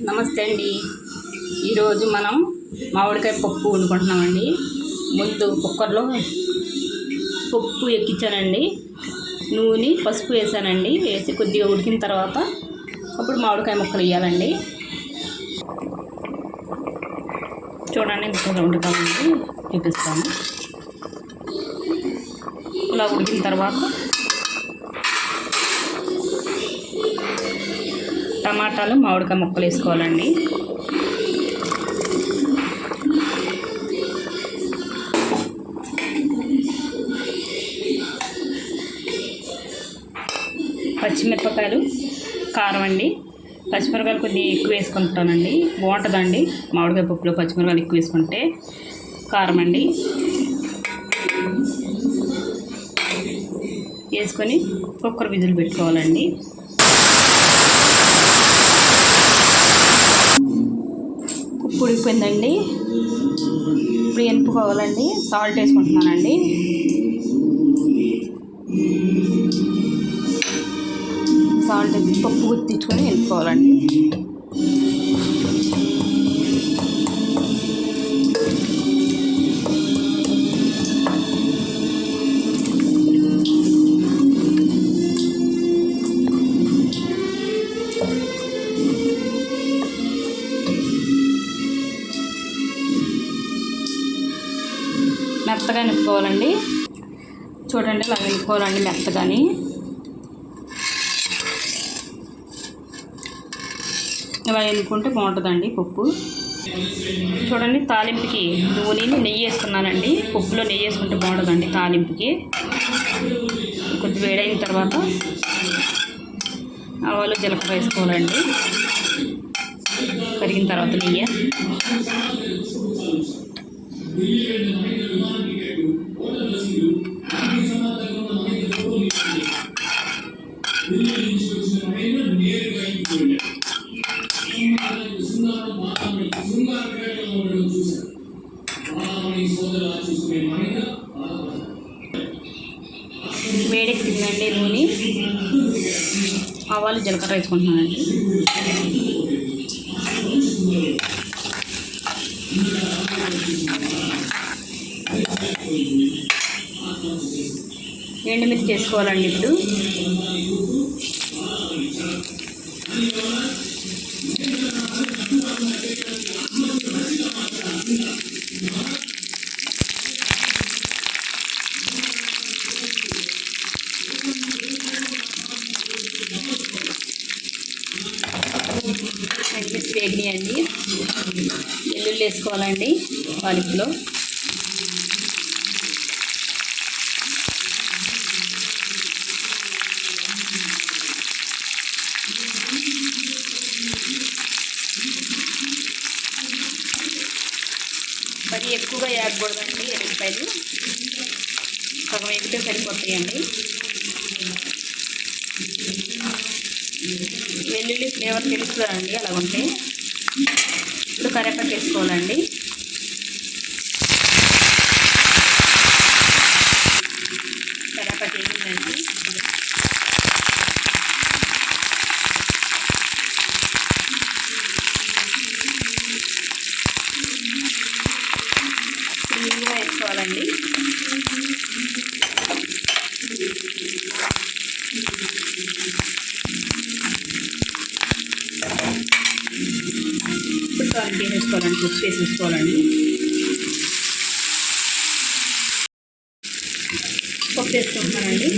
నమస్తే అండి. ఈరోజు మనం మామిడికాయ పప్పు వండుకుంటున్నామండి. ముందు కుక్కర్లో పప్పు ఎక్కించానండి, నూనె పసుపు వేసానండి. వేసి కొద్దిగా ఉడికిన తర్వాత అప్పుడు మామిడికాయ ముక్కలు వేయాలండి. చూడండి ఇంత వండుతామండి, చూపిస్తాను. ఇలా ఉడికిన తర్వాత టమాటాలు మామిడికాయ ముక్కలు వేసుకోవాలండి. పచ్చిమిరపకాయలు, కారం అండి. పచ్చిమిరపకాయలు కొద్దిగా ఎక్కువ వేసుకుంటానండి, బాగుంటుందండి మామిడికాయ పప్పులో పచ్చిమిరపకాయలు ఎక్కువ వేసుకుంటే. కారం అండి వేసుకొని కుక్కర్ విజిల్ పెట్టుకోవాలండి. ఉప్పు ఉడికిపోయిందండి, ఇప్పుడు ఎనుపుకోవాలండి. సాల్ట్ వేసుకుంటున్నానండి. సాల్ట్ వేసి పప్పు గుర్తించుకొని ఎనుపుకోవాలండి. మెత్తగా నింపుకోవాలండి. చూడండి ఇలా నింపుకోవాలండి మెత్తగాని. ఇలా ఎన్నుకుంటే బాగుంటుందండి పప్పు. చూడండి తాలింపుకి నూనెని నెయ్యి వేసుకున్నానండి. పప్పులో నెయ్యి వేసుకుంటే బాగుంటుందండి తాలింపుకి. కొద్ది వేడైన తర్వాత ఆవాలు జీలకర్ర వేసుకోవాలండి. కరిగిన తర్వాత నెయ్యి వేడెక్కిందండి నూనె. ఆవాలు జీలకర్ర వేసుకుంటున్నానండి. ఎండుమిర్చి చేసుకోవాలండి. ఇప్పుడు ఎండుమిర్చి వేగినాయండి. వెల్లుల్లి వేసుకోవాలండి తాలింపులో. మరి ఎక్కువగా వేయకూడదండి ఎల్లిపాయలు, సగం వేగితే సరిపోతాయండి. వెల్లుల్లి ఫ్లేవర్ తెలుస్తుందండి అలా ఉంటే. ఇప్పుడు కరివేపాకు వేసుకోవాలండి. కరివేపాకు వేగిందండి. నీళ్ళగా వేసుకోవాలండి. ఇప్పుడు తాలింపు వేసుకోవాలండి, ఉప్పు వేసేసుకోవాలండి. పప్పు వేసుకుంటున్నానండి.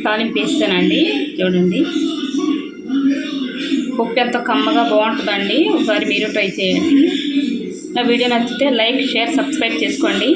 తాలింపు వేస్తానండి. చూడండి పప్పు ఎంత కమ్మగా బాగుంటుందండి. ఒకసారి మీరు ట్రై చేయండి. నా వీడియో నచ్చితే లైక్, షేర్, సబ్స్క్రైబ్ చేసుకోండి.